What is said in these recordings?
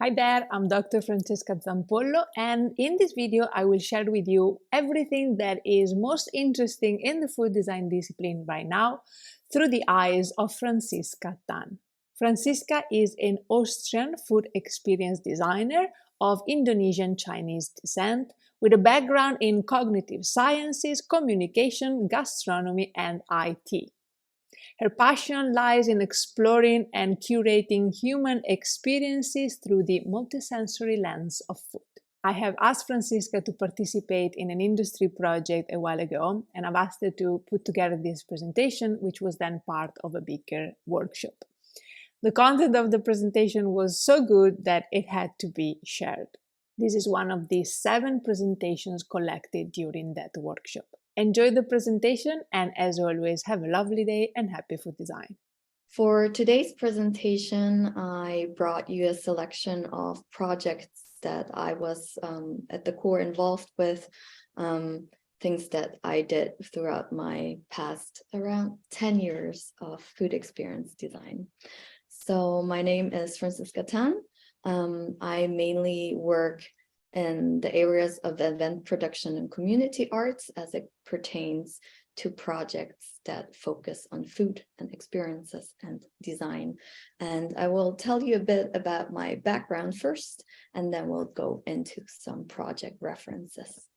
Hi there, I'm Dr. Francesca Zampollo, and in this video I will share with you everything that is most interesting in the food design discipline right now through the eyes of Fransisca Tan. Francesca is an Austrian food experience designer of Indonesian Chinese descent with a background in cognitive sciences, communication, gastronomy, and IT. Her passion lies in exploring and curating human experiences through the multisensory lens of food. I have asked Francisca to participate in an industry project a while ago, and I've asked her to put together this presentation, which was then part of a bigger workshop. The content of the presentation was so good that it had to be shared. This is one of the 7 presentations collected during that workshop. Enjoy the presentation, and as always, have a lovely day and happy food design. For today's presentation, I brought you a selection of projects that I was at the core involved with, things that I did throughout my past around 10 years of food experience design. So my name is Fransisca Tan. I mainly work in the areas of event production and community arts as it pertains to projects that focus on food and experiences and design. And I will tell you a bit about my background first, and then we'll go into some project references.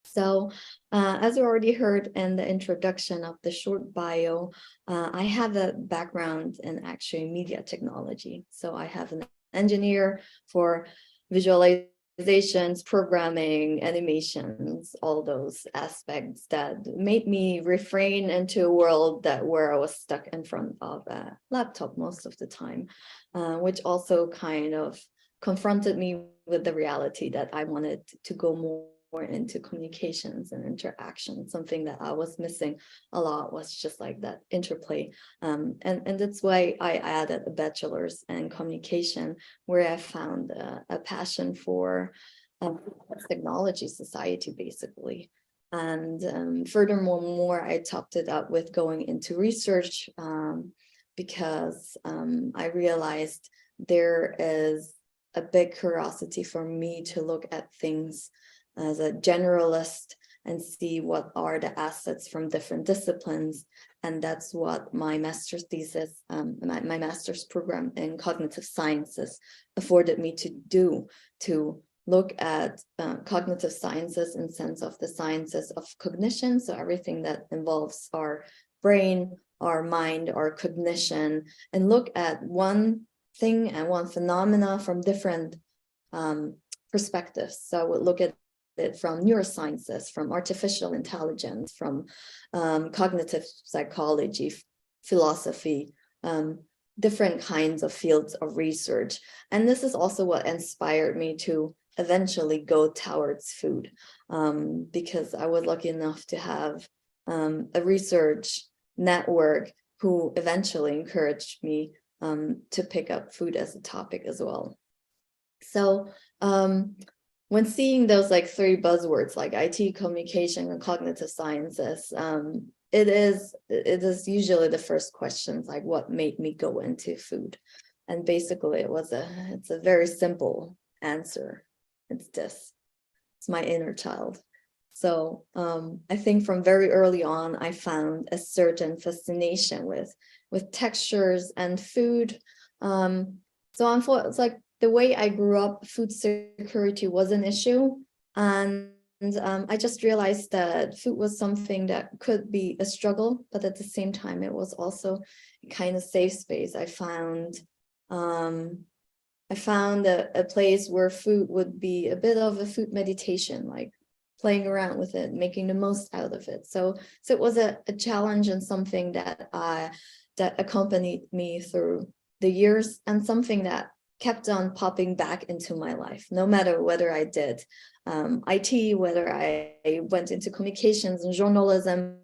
So as you already heard in the introduction of the short bio, I have a background in actually media technology. So I have an engineer for visualizations, programming, animations, all those aspects that made me refrain into a world where I was stuck in front of a laptop most of the time, which also kind of confronted me with the reality that I wanted to go more into communications and interaction. Something that I was missing a lot was just like that interplay. And that's why I added a bachelor's in communication, where I found a passion for technology society, basically. And furthermore, I topped it up with going into research because I realized there is a big curiosity for me to look at things as a generalist and see what are the assets from different disciplines. And that's what my master's thesis, my master's program in cognitive sciences afforded me to do, to look at cognitive sciences in sense of the sciences of cognition. So everything that involves our brain, our mind, our cognition, and look at one thing and one phenomena from different perspectives. So I would look at it from neurosciences, from artificial intelligence, from cognitive psychology, philosophy, different kinds of fields of research. And this is also what inspired me to eventually go towards food, because I was lucky enough to have a research network who eventually encouraged me to pick up food as a topic as well. So when seeing those like 3 buzzwords like IT, communication, and cognitive sciences, it is usually the first questions like, what made me go into food? And basically it's a very simple answer. It's this. It's my inner child. So I think from very early on, I found a certain fascination with textures and food. It's like the way I grew up, food security was an issue. And I just realized that food was something that could be a struggle, but at the same time, it was also a kind of safe space. I found a place where food would be a bit of a food meditation, like playing around with it, making the most out of it. So it was a challenge and something that accompanied me through the years, and something that kept on popping back into my life, no matter whether I did IT, whether I went into communications and journalism,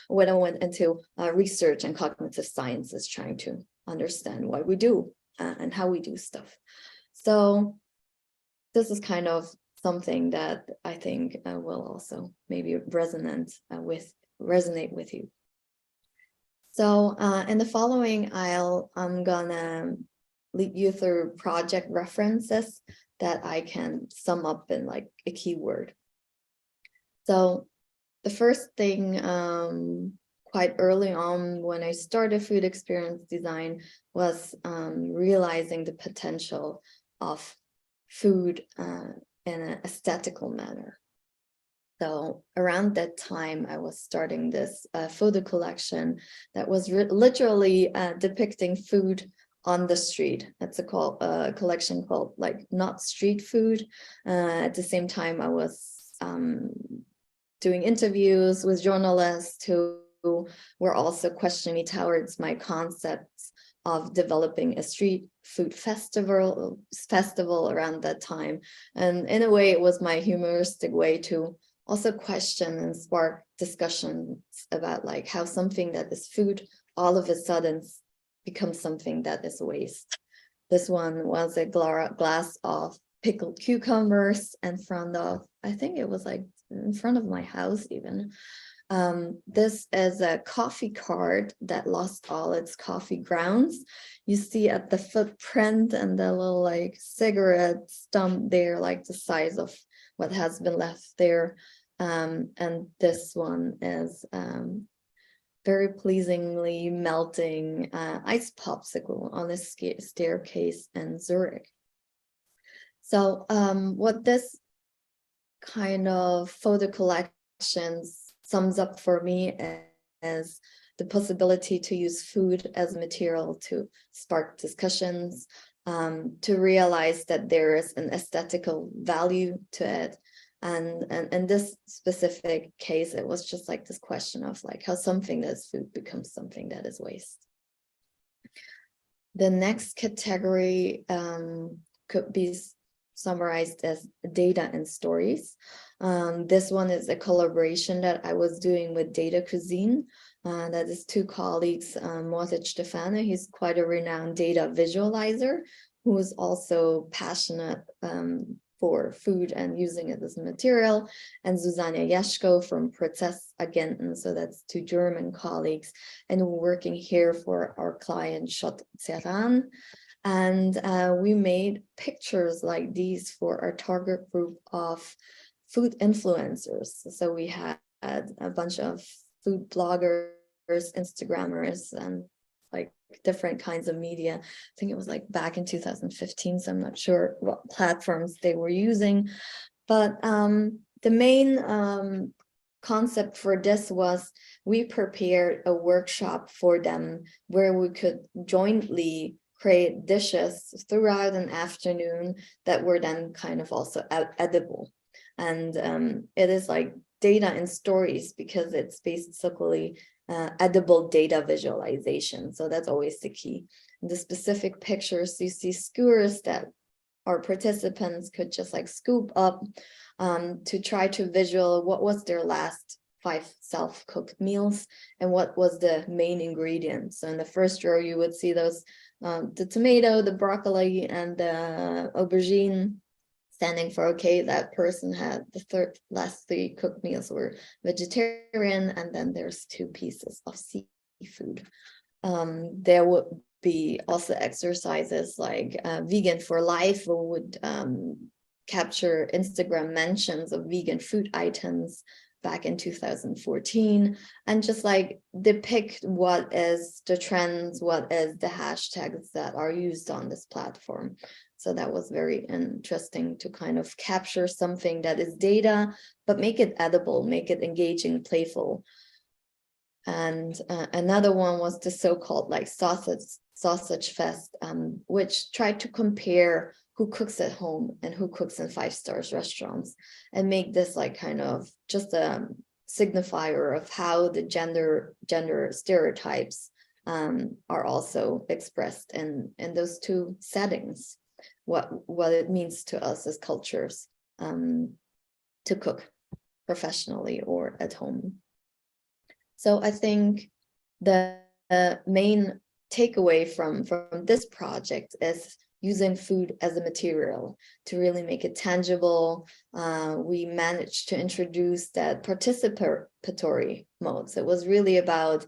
or whether I went into research and cognitive sciences, trying to understand what we do and how we do stuff. So this is kind of something that I think will also maybe resonate with you. So in the following, I'm gonna lead you through project references that I can sum up in like a keyword. So the first thing, quite early on when I started food experience design, was realizing the potential of food in an aesthetical manner. So around that time, I was starting this photo collection that was literally depicting food on the street. It's a collection called like Not Street Food. At the same time, I was doing interviews with journalists who were also questioning me towards my concepts of developing a street food festival around that time. And in a way, it was my humoristic way to also question and spark discussions about like how something that is food all of a sudden becomes something that is waste. This one was a glass of pickled cucumbers in front of, I think it was like in front of my house even. This is a coffee cart that lost all its coffee grounds. You see at the footprint and the little like cigarette stump there, like the size of what has been left there. And this one is very pleasingly melting ice popsicle on a staircase in Zurich. So what this kind of photo collections sums up for me as the possibility to use food as material to spark discussions, to realize that there is an aesthetical value to it. And in this specific case, it was just like this question of like how something that is food becomes something that is waste. The next category could be summarized as data and stories. This one is a collaboration that I was doing with Data Cuisine. That is two colleagues, Moses Stefano, he's quite a renowned data visualizer, who is also passionate for food and using it as a material, and Susanna Jeschko from Prozessagenten, so that's two German colleagues, and we're working here for our client Schott Ceran. And we made pictures like these for our target group of food influencers. So we had a bunch of food bloggers, Instagrammers, and like different kinds of media. I think it was like back in 2015, so I'm not sure what platforms they were using. But the main concept for this was we prepared a workshop for them where we could jointly create dishes throughout an afternoon that were then kind of also edible. And it is like data and stories because it's basically edible data visualization. So that's always the key. In the specific pictures, you see skewers that our participants could just like scoop up to try to visual what was their last 5 self-cooked meals and what was the main ingredient. So in the first row, you would see those the tomato, the broccoli, and the aubergine, standing for, okay, that person had the last 3 cooked meals were vegetarian, and then there's 2 pieces of seafood. There would be also exercises like vegan for life, who would capture Instagram mentions of vegan food items back in 2014, and just like depict what is the trends, what is the hashtags that are used on this platform. So that was very interesting to kind of capture something that is data, but make it edible, make it engaging, playful. And another one was the so-called like sausage fest, which tried to compare who cooks at home and who cooks in 5-star restaurants, and make this like kind of just a signifier of how the gender stereotypes are also expressed in those 2 settings, what it means to us as cultures to cook professionally or at home. So I think the main takeaway from this project is using food as a material to really make it tangible. We managed to introduce that participatory mode. So it was really about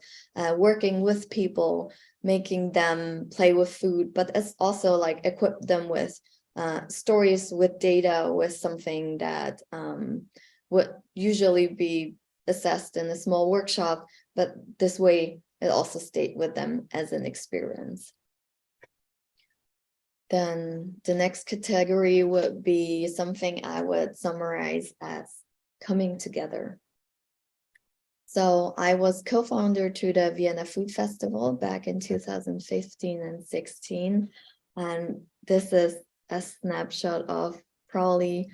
working with people, making them play with food, but it's also like equip them with stories, with data, with something that would usually be assessed in a small workshop, but this way it also stayed with them as an experience. Then the next category would be something I would summarize as coming together. So I was co-founder to the Vienna Food Festival back in 2015 and 16. And this is a snapshot of probably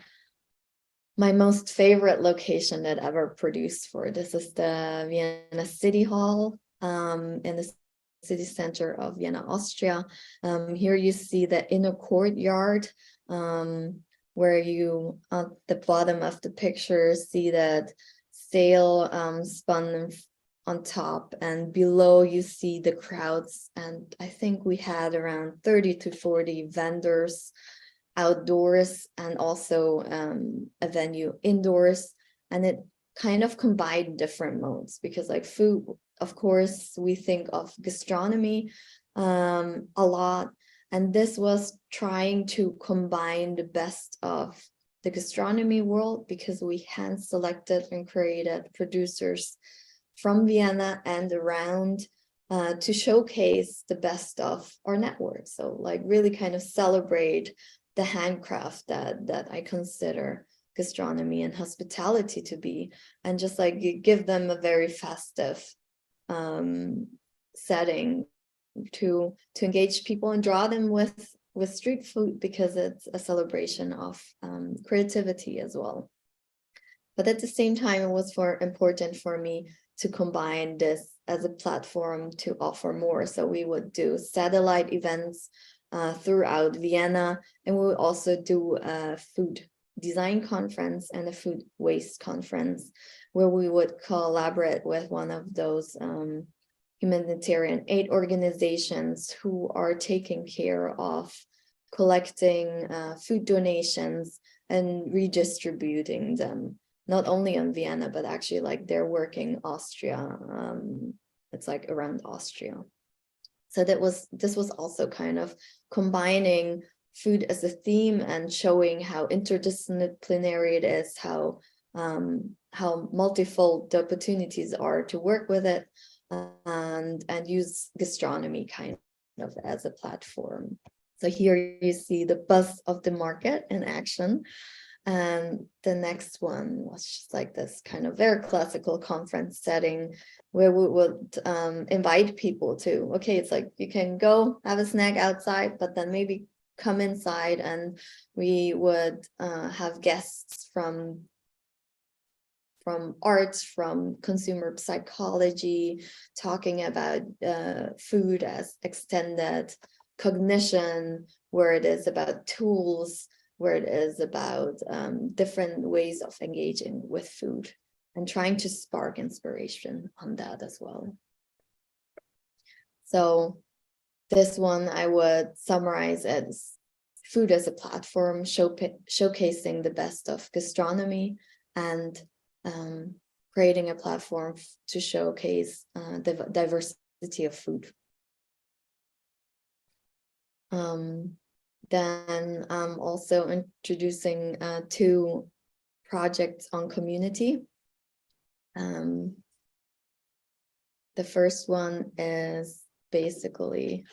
my most favorite location that ever produced for. This is the Vienna City Hall in the city center of Vienna, Austria. Here you see the inner courtyard, where you, at the bottom of the picture, see that sail spun on top, and below you see the crowds. And I think we had around 30 to 40 vendors outdoors, and also a venue indoors. And it kind of combined different modes, because like food, of course, we think of gastronomy a lot. And this was trying to combine the best of the gastronomy world, because we hand selected and created producers from Vienna and around to showcase the best of our network. So like really kind of celebrate the handcraft that I consider gastronomy and hospitality to be, and just like give them a very festive setting to engage people and draw them with street food, because it's a celebration of creativity as well. But at the same time, it was important for me to combine this as a platform to offer more. So we would do satellite events throughout Vienna, and we would also do a food design conference and a food waste conference, where we would collaborate with one of those humanitarian aid organizations who are taking care of collecting food donations and redistributing them, not only in Vienna, but actually like they're working Austria. It's like around Austria. So this was also kind of combining food as a theme and showing how interdisciplinary it is, how multifold the opportunities are to work with it, and use gastronomy kind of as a platform. So here you see the buzz of the market in action. And the next one was just like this kind of very classical conference setting, where we would invite people to, okay, it's like you can go have a snack outside, but then maybe come inside, and we would have guests from arts, from consumer psychology, talking about food as extended cognition, where it is about tools, where it is about different ways of engaging with food, and trying to spark inspiration on that as well. So this one I would summarize as food as a platform, showcasing the best of gastronomy, and creating a platform to showcase the diversity of food. Then I'm also introducing two projects on community. The first one is basically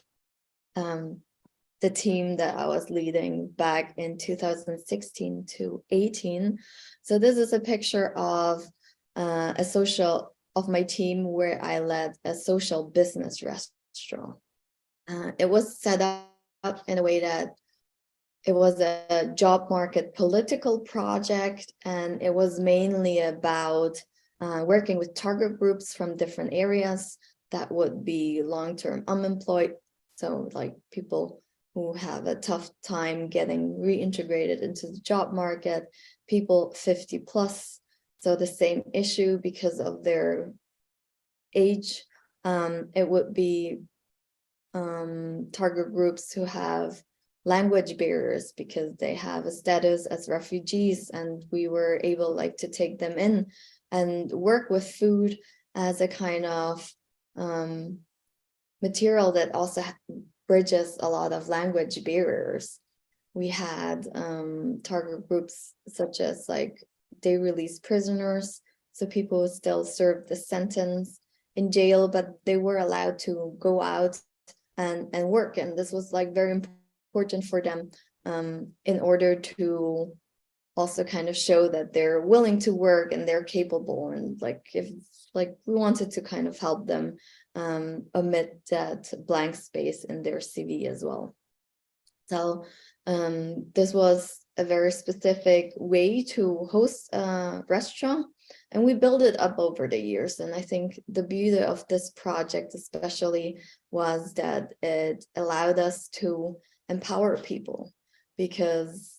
the team that I was leading back in 2016 to 18. So this is a picture of my team, where I led a social business restaurant. It was set up in a way that it was a job market political project, and it was mainly about working with target groups from different areas that would be long-term unemployed. So like people who have a tough time getting reintegrated into the job market, people 50 plus, so the same issue because of their age. It would be target groups who have language barriers because they have a status as refugees, and we were able like to take them in and work with food as a kind of material that also bridges a lot of language barriers. We had target groups such as like they released prisoners, so people still served the sentence in jail, but they were allowed to go out and work, and this was like very important for them in order to also kind of show that they're willing to work and they're capable, and like if like we wanted to kind of help them omit that blank space in their CV as well. So this was a very specific way to host a restaurant, and we built it up over the years. And I think the beauty of this project especially was that it allowed us to empower people, because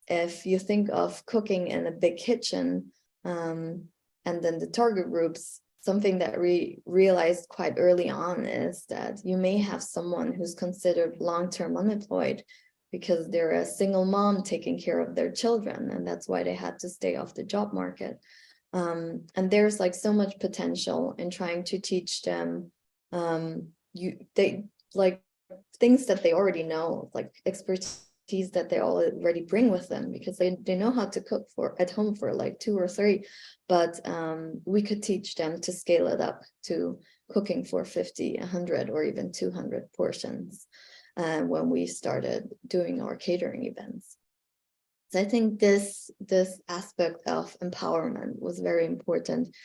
if you think of cooking in a big kitchen and then the target groups, something that we realized quite early on is that you may have someone who's considered long-term unemployed because they're a single mom taking care of their children, and that's why they had to stay off the job market. And there's like so much potential in trying to teach them they like things that they already know, like expertise that they already bring with them, because they know how to cook for at home for like 2 or 3, but we could teach them to scale it up to cooking for 50, 100, or even 200 portions when we started doing our catering events. So I think this aspect of empowerment was very important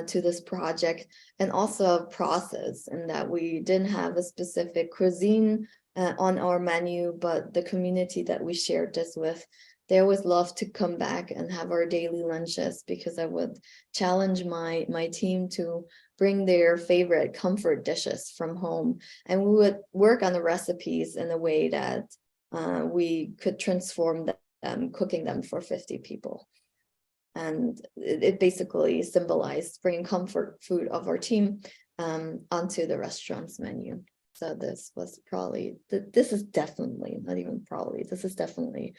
to this project, and also a process, in that we didn't have a specific cuisine on our menu, but the community that we shared this with, they always loved to come back and have our daily lunches, because I would challenge my team to bring their favorite comfort dishes from home, and we would work on the recipes in a way that we could transform them, cooking them for 50 people. And it basically symbolized bringing comfort food of our team onto the restaurant's menu. So this was probably, this is definitely, not even probably, this is definitely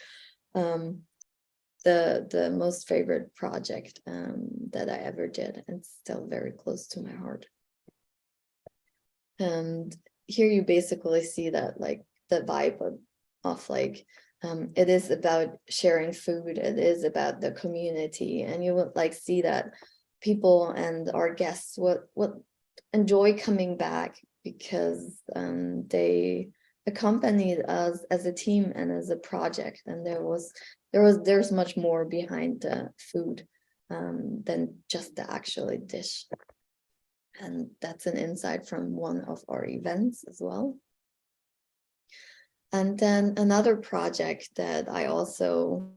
the most favorite project that I ever did, and still very close to my heart. And here you basically see that like the vibe of like, it is about sharing food, it is about the community, and you would like see that people and our guests would enjoy coming back, because they accompanied us as a team and as a project, and there's much more behind the food than just the actual dish. And that's an insight from one of our events as well. And then another project that I also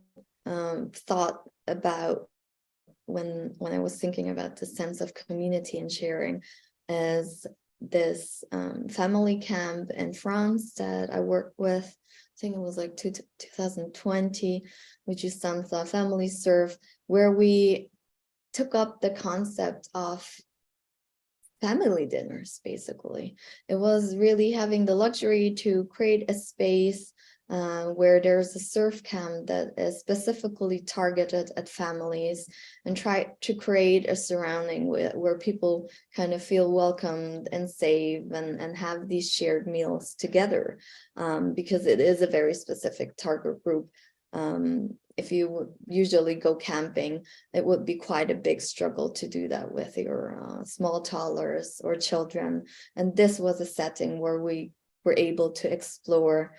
thought about when I was thinking about the sense of community and sharing is this family camp in France that I worked with. I think it was like 2020, which is Sansa Family Serve, where we took up the concept of family dinners. Basically, it was really having the luxury to create a space where there's a surf camp that is specifically targeted at families, and try to create a surrounding where people kind of feel welcomed and safe, and have these shared meals together, because it is a very specific target group. If you would usually go camping, it would be quite a big struggle to do that with your small toddlers or children. And this was a setting where we were able to explore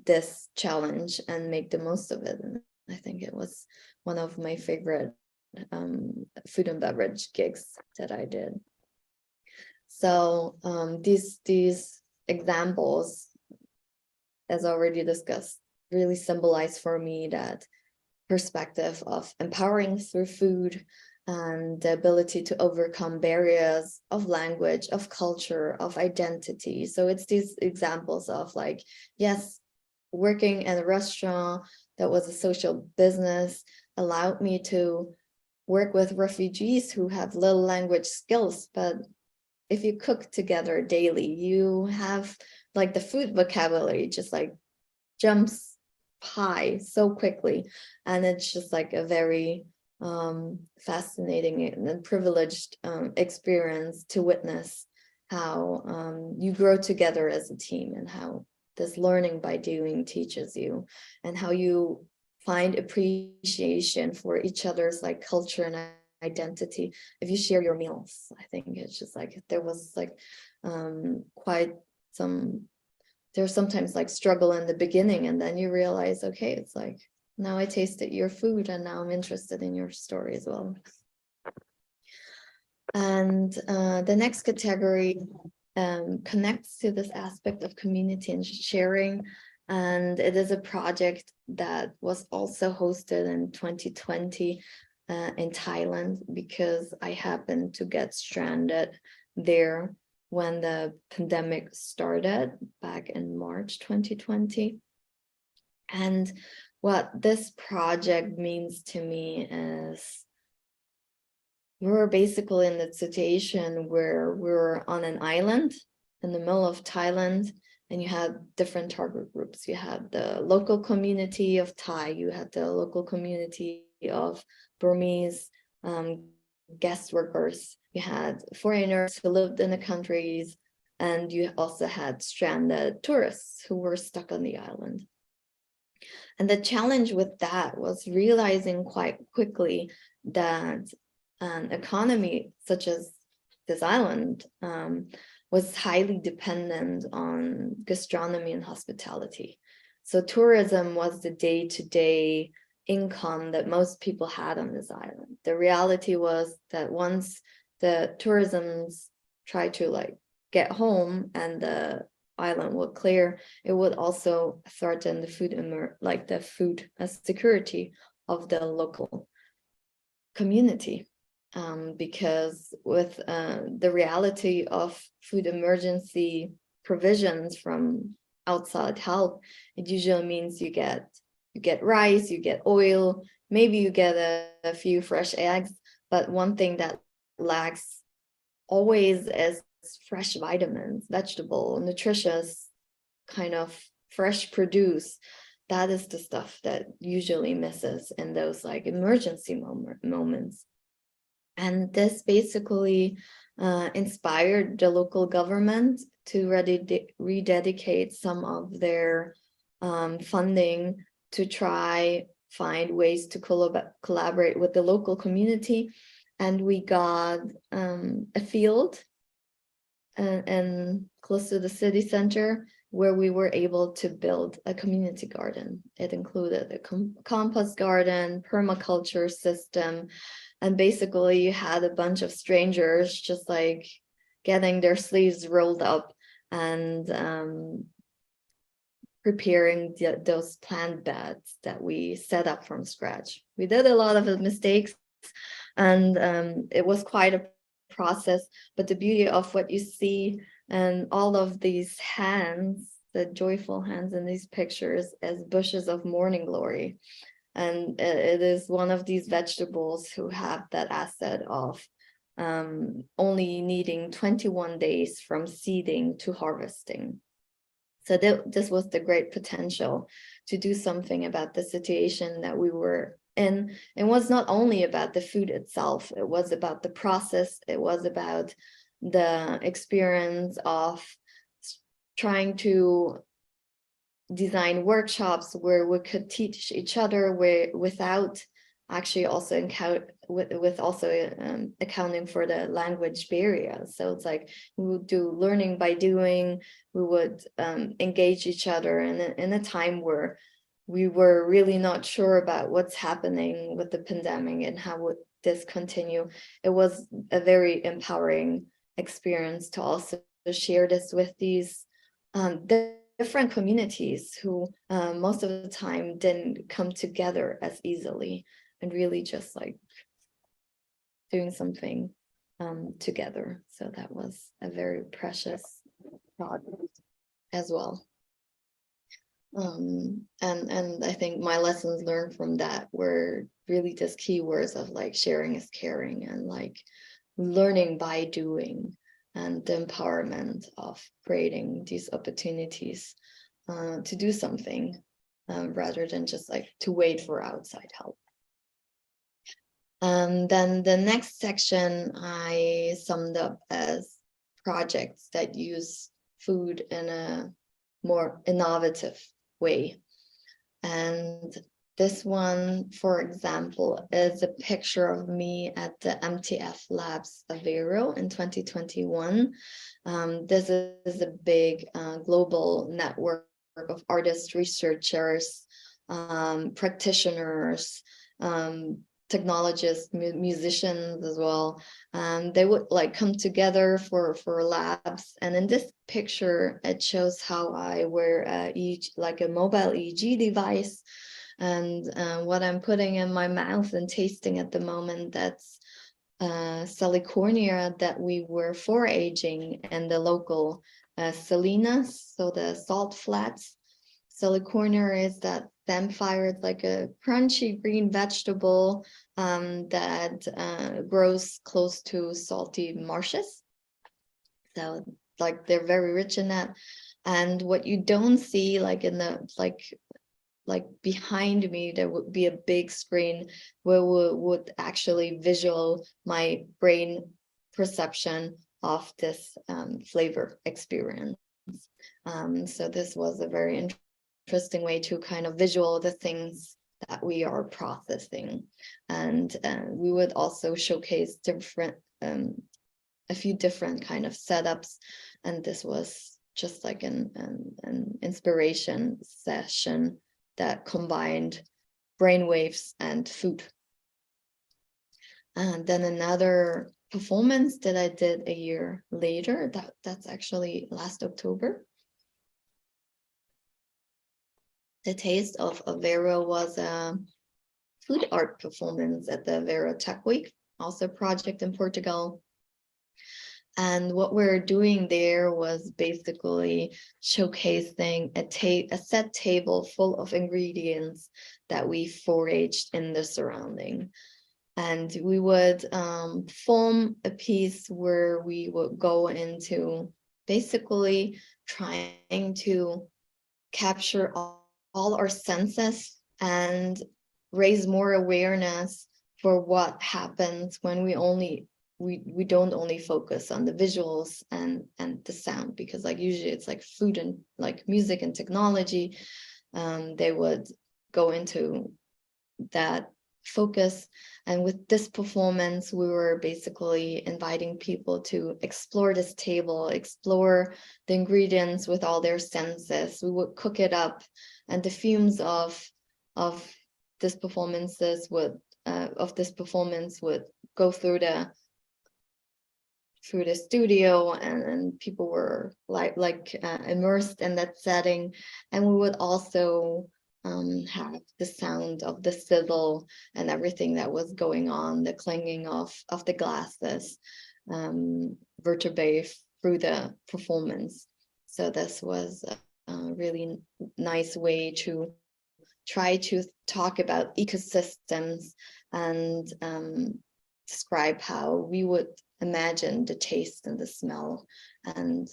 this challenge and make the most of it. And I think it was one of my favorite food and beverage gigs that I did. So these examples, as already discussed, really symbolize for me that perspective of empowering through food, and the ability to overcome barriers of language, of culture, of identity. So it's these examples of like, yes, working in a restaurant that was a social business allowed me to work with refugees who have little language skills, but if you cook together daily, you have like the food vocabulary just like jumps high so quickly, and it's just like a very fascinating and privileged experience to witness how you grow together as a team, and how this learning by doing teaches you, and how you find appreciation for each other's like culture and identity if you share your meals. I think it's just like there was like quite some, there's sometimes like struggle in the beginning, and then you realize, okay, it's like now I tasted your food and now I'm interested in your story as well. And the next category connects to this aspect of community and sharing. And it is a project that was also hosted in 2020 in Thailand, because I happened to get stranded there when the pandemic started back in March 2020. And what this project means to me is we were basically in the situation where we were on an island in the middle of Thailand, and you had different target groups. You had the local community of Thai, you had the local community of Burmese guest workers, you had foreigners who lived in the countries, and you also had stranded tourists who were stuck on the island. And the challenge with that was realizing quite quickly that an economy such as this island was highly dependent on gastronomy and hospitality. So tourism was the day-to-day income that most people had on this island. The reality was that once the tourisms tried to like get home and the island would clear, it would also threaten the food security of the local community. Because with the reality of food emergency provisions from outside help, it usually means you get rice, you get oil, maybe you get a few fresh eggs, but one thing that lacks always is fresh vitamins, vegetable, nutritious, kind of fresh produce. That is the stuff that usually misses in those like emergency moments. And this basically inspired the local government to rededicate some of their funding to try find ways to collaborate with the local community. And we got a field and close to the city center where we were able to build a community garden. It included a compost garden, permaculture system, and basically you had a bunch of strangers just like getting their sleeves rolled up and preparing those plant beds that we set up from scratch. We did a lot of mistakes, and it was quite a process, but the beauty of what you see and all of these hands, the joyful hands in these pictures, as bushes of morning glory. And it is one of these vegetables who have that asset of only needing 21 days from seeding to harvesting. So this was the great potential to do something about the situation that we were in. It was not only about the food itself, it was about the process, it was about the experience of trying to design workshops where we could teach each other without actually also accounting for the language barrier. So it's like we would do learning by doing, we would engage each other in a time where we were really not sure about what's happening with the pandemic and how would this continue. It was a very empowering experience to also share this with these different communities who most of the time didn't come together as easily, and really just like doing something together. So that was a very precious project as well. And I think my lessons learned from that were really just keywords of like sharing is caring, and like learning by doing, and the empowerment of creating these opportunities to do something rather than just like to wait for outside help. Then the next section I summed up as projects that use food in a more innovative way. And this one, for example, is a picture of me at the MTF Labs Aveiro in 2021. This is a big global network of artists, researchers, practitioners, technologists, musicians as well. They would like come together for labs. And in this picture, it shows how I wear a mobile EEG device. And what I'm putting in my mouth and tasting at the moment, that's salicornia that we were foraging in the local salinas, so the salt flats. Salicornia is that samphire. It's like a crunchy green vegetable that grows close to salty marshes. So like they're very rich in that. And what you don't see, like in the like behind me, there would be a big screen where would actually visual my brain perception of this flavor experience. So this was a very interesting way to kind of visual the things that we are processing. And we would also showcase different a few different kind of setups, and this was just like an inspiration session that combined brainwaves and food. And then another performance that I did a year later, that's actually last October. The Taste of Aveiro was a food art performance at the Aveiro Tech Week, also a project in Portugal. And what we're doing there was basically showcasing a set table full of ingredients that we foraged in the surrounding. And we would form a piece where we would go into basically trying to capture all our senses and raise more awareness for what happens when we don't only focus on the visuals and the sound, because like usually it's like food and like music and technology. They would go into that focus. And with this performance, we were basically inviting people to explore this table, explore the ingredients with all their senses. We would cook it up, and the fumes of this performance would go through the studio, and people were immersed in that setting. And we would also have the sound of the sizzle and everything that was going on, the clanging of the glasses, vertebrae through the performance. So this was a really nice way to try to talk about ecosystems and describe how we would imagine the taste and the smell and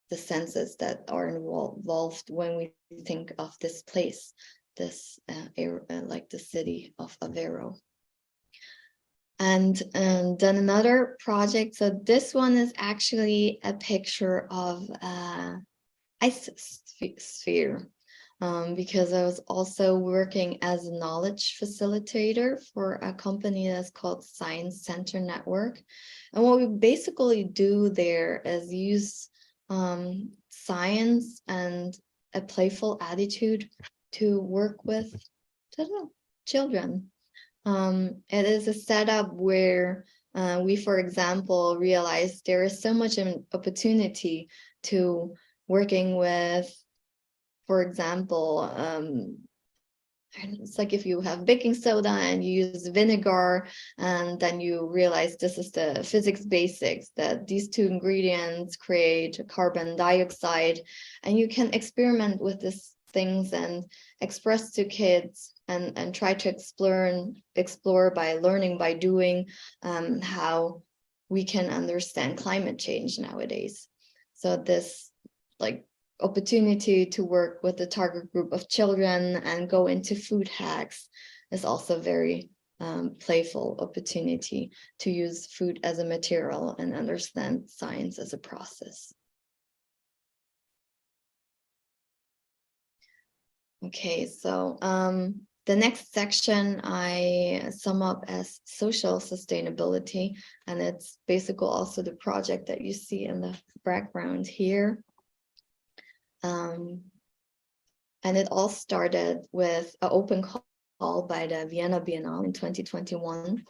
the senses that are involved when we think of this place, this like the city of Aveiro. And then another project. So this one is actually a picture of ice sphere. Because I was also working as a knowledge facilitator for a company that's called Science Center Network. And what we basically do there is use science and a playful attitude to work with children. It is a setup where we, for example, realize there is so much opportunity to working with, for example, it's like if you have baking soda and you use vinegar, and then you realize this is the physics basics, that these two ingredients create carbon dioxide, and you can experiment with these things and express to kids and try to explore by learning, by doing, how we can understand climate change nowadays. So this like opportunity to work with a target group of children and go into food hacks is also very playful opportunity to use food as a material and understand science as a process. Okay, so the next section I sum up as social sustainability, and it's basically also the project that you see in the background here. And it all started with an open call by the Vienna Biennale in 2021.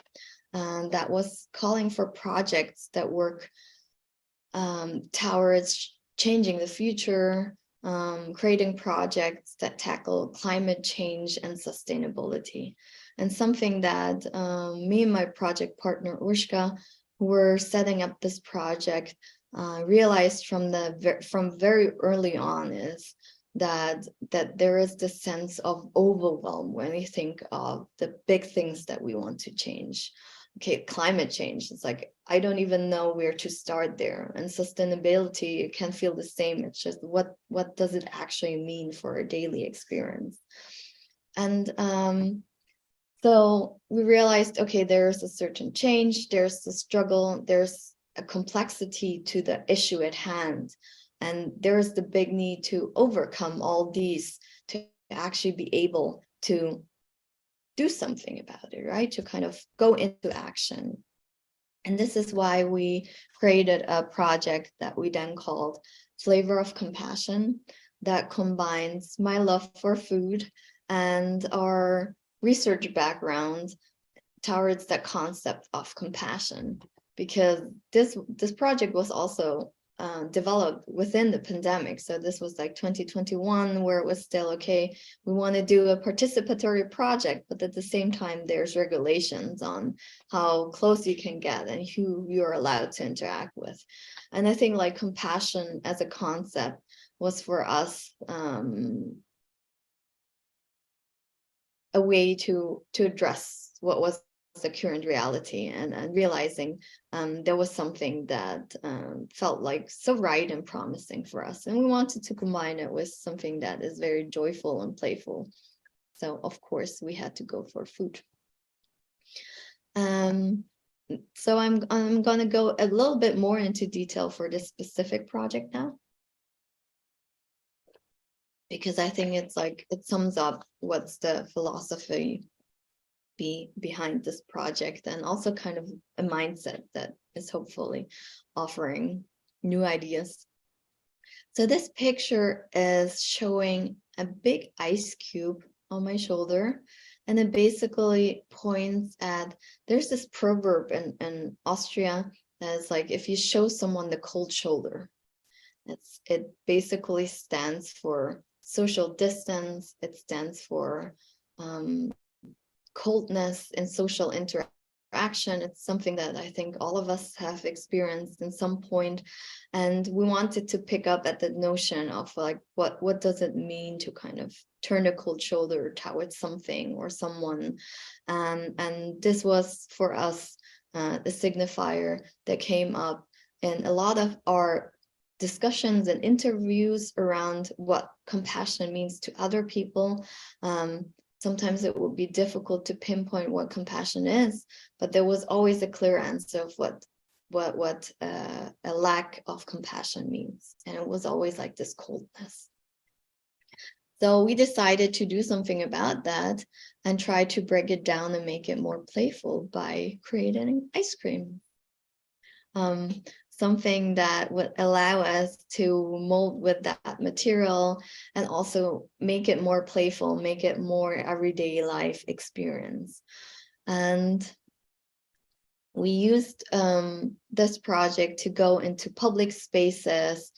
That was calling for projects that work towards changing the future, creating projects that tackle climate change and sustainability. And something that me and my project partner, Urshka, who were setting up this project, realized from very early on is that there is this sense of overwhelm when we think of the big things that we want to change. Okay, climate change, it's like, I don't even know where to start there. And sustainability can feel the same. It's just what does it actually mean for a daily experience? And so we realized, okay, there's a certain change, there's the struggle, there's a complexity to the issue at hand. And there's the big need to overcome all these to actually be able to do something about it, right? To kind of go into action. And this is why we created a project that we then called Flavor of Compassion, that combines my love for food and our research background towards that concept of compassion. Because this project was also developed within the pandemic. So this was like 2021, where it was still, okay, we want to do a participatory project, but at the same time, there's regulations on how close you can get and who you're allowed to interact with. And I think like compassion as a concept was for us a way to address what was the current reality, and realizing there was something that felt like so right and promising for us, and we wanted to combine it with something that is very joyful and playful. So of course we had to go for food. So I'm gonna go a little bit more into detail for this specific project now, because I think it's like it sums up what's the philosophy behind this project, and also kind of a mindset that is hopefully offering new ideas. So this picture is showing a big ice cube on my shoulder, and it basically points at, there's this proverb in Austria that's like, if you show someone the cold shoulder, it basically stands for social distance. It stands for coldness in social interaction. It's something that I think all of us have experienced in some point, and we wanted to pick up at the notion of like, what does it mean to kind of turn a cold shoulder towards something or someone, and this was for us the signifier that came up in a lot of our discussions and interviews around what compassion means to other people. Sometimes it would be difficult to pinpoint what compassion is, but there was always a clear answer of what a lack of compassion means. And it was always like this coldness. So we decided to do something about that and try to break it down and make it more playful by creating ice cream. Something that would allow us to mold with that material and also make it more playful, make it more everyday life experience. And we used this project to go into public spaces,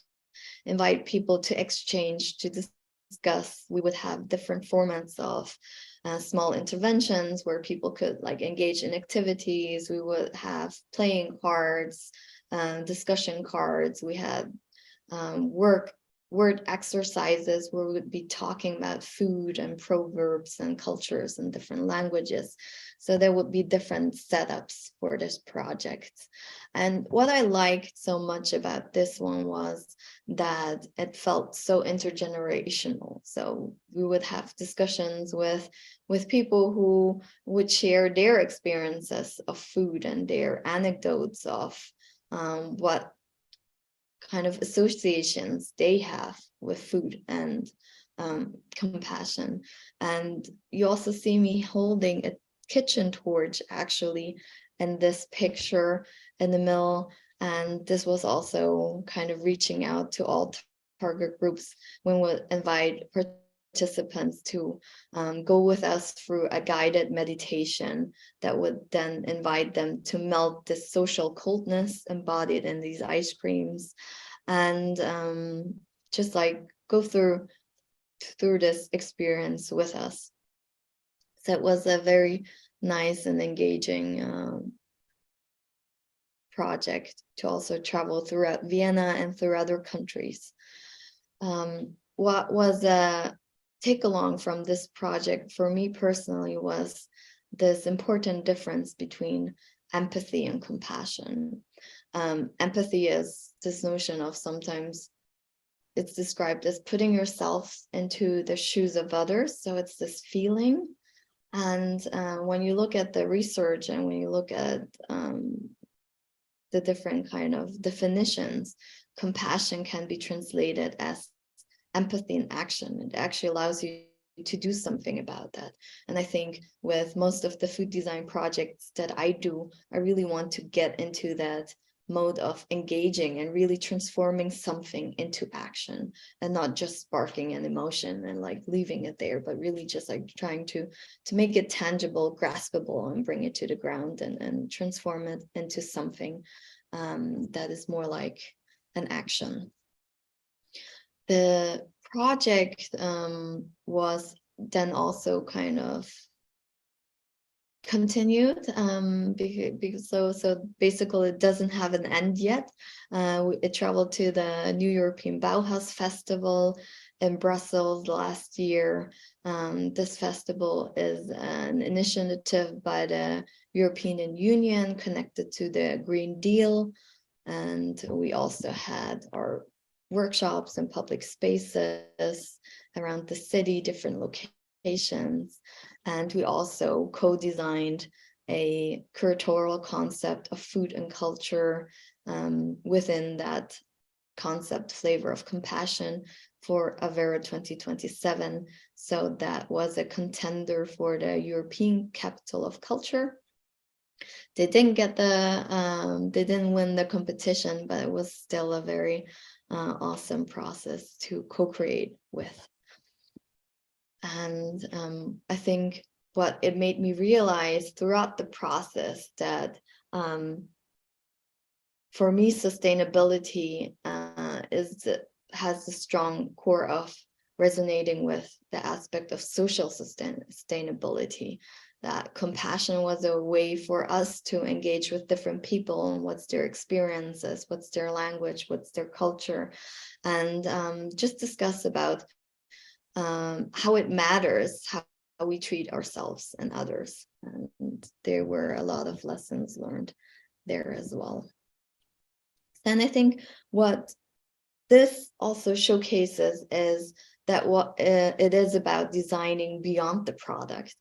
invite people to exchange, to discuss. We would have different formats of small interventions where people could like engage in activities. We would have playing cards, discussion cards. We had work word exercises where we would be talking about food and proverbs and cultures and different languages. So there would be different setups for this project. And what I liked so much about this one was that it felt so intergenerational. So we would have discussions with people who would share their experiences of food and their anecdotes of what kind of associations they have with food and compassion. And you also see me holding a kitchen torch actually in this picture in the middle. And this was also kind of reaching out to all target groups when we invite participants to go with us through a guided meditation that would then invite them to melt this social coldness embodied in these ice creams, and just like go through this experience with us. So it was a very nice and engaging project to also travel throughout Vienna and through other countries. What was a take along from this project for me personally was this important difference between empathy and compassion. Empathy is this notion of, sometimes it's described as putting yourself into the shoes of others. So it's this feeling. And when you look at the research and when you look at the different kind of definitions, compassion can be translated as empathy in action. It actually allows you to do something about that. And I think with most of the food design projects that I do, I really want to get into that mode of engaging and really transforming something into action, and not just sparking an emotion and like leaving it there, but really just like trying to make it tangible, graspable, and bring it to the ground and transform it into something that is more like an action. The project was then also kind of continued because so basically it doesn't have an end yet. It traveled to the New European Bauhaus Festival in Brussels last year. This festival is an initiative by the European Union connected to the Green Deal, and we also had our workshops in public spaces around the city, different locations. And we also co-designed a curatorial concept of food and culture within that concept flavor of compassion for Avera 2027. So that was a contender for the European Capital of Culture. They didn't get they didn't win the competition, but it was still a very awesome process to co-create with. And I think what it made me realize throughout the process that for me, sustainability has a strong core of resonating with the aspect of social sustainability. That compassion was a way for us to engage with different people and what's their experiences, what's their language, what's their culture, and just discuss about how it matters how we treat ourselves and others. And there were a lot of lessons learned there as well. And I think what this also showcases is that what it is about designing beyond the product.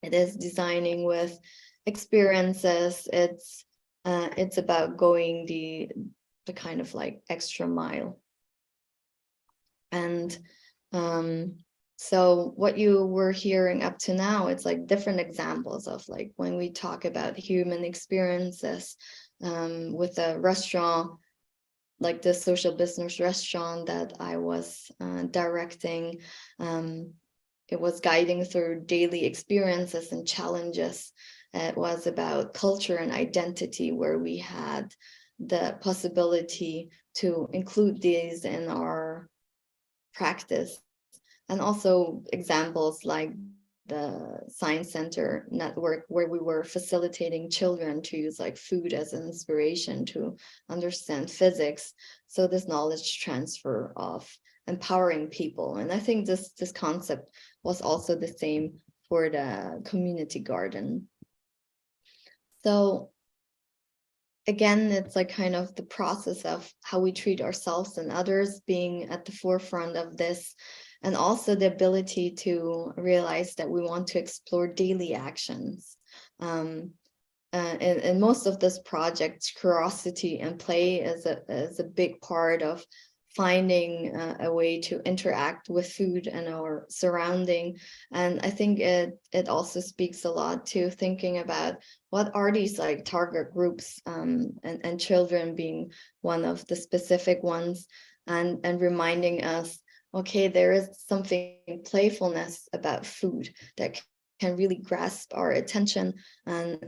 It is designing with experiences. It's about going the kind of like extra mile. And so what you were hearing up to now, it's like different examples of like when we talk about human experiences with a restaurant, like the social business restaurant that I was directing. It was guiding through daily experiences and challenges. It was about culture and identity, where we had the possibility to include these in our practice. And also examples like the science center network, where we were facilitating children to use like food as an inspiration to understand physics. So this knowledge transfer of empowering people. And I think this concept was also the same for the community garden. So again, it's like kind of the process of how we treat ourselves and others being at the forefront of this, and also the ability to realize that we want to explore daily actions. In most of this project, curiosity and play is a big part of finding a way to interact with food and our surrounding. And I think it also speaks a lot to thinking about what are these like target groups, and children being one of the specific ones, and reminding us, okay, there is something playfulness about food that can really grasp our attention, and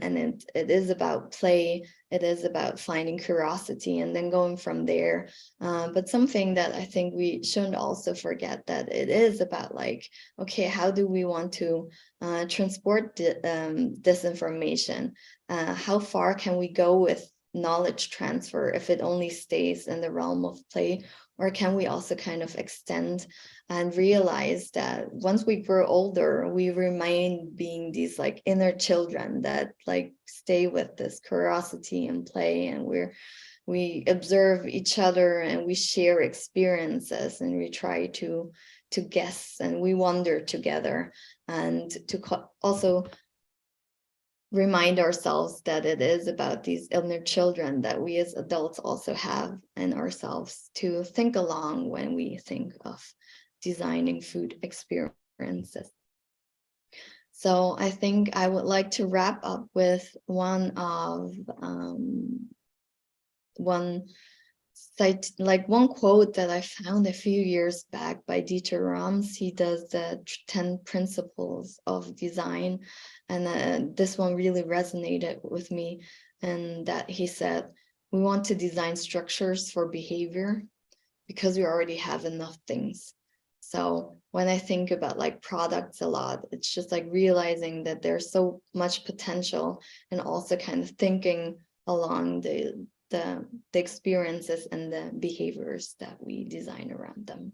it is about play, it is about finding curiosity and then going from there. But something that I think we shouldn't also forget, that it is about like, okay, how do we want to transport this information? How far can we go with knowledge transfer if it only stays in the realm of play? Or can we also kind of extend and realize that once we grow older, we remain being these like inner children that like stay with this curiosity and play, and we observe each other and we share experiences and we try to guess and we wonder together, and to also remind ourselves that it is about these inner children that we as adults also have in ourselves, to think along when we think of designing food experiences. So I think I would like to wrap up with one quote that I found a few years back by Dieter Rams. He does the 10 principles of design, and this one really resonated with me. And that he said, we want to design structures for behavior because we already have enough things. So when I think about like products a lot, it's just like realizing that there's so much potential, and also kind of thinking along the experiences and the behaviors that we design around them.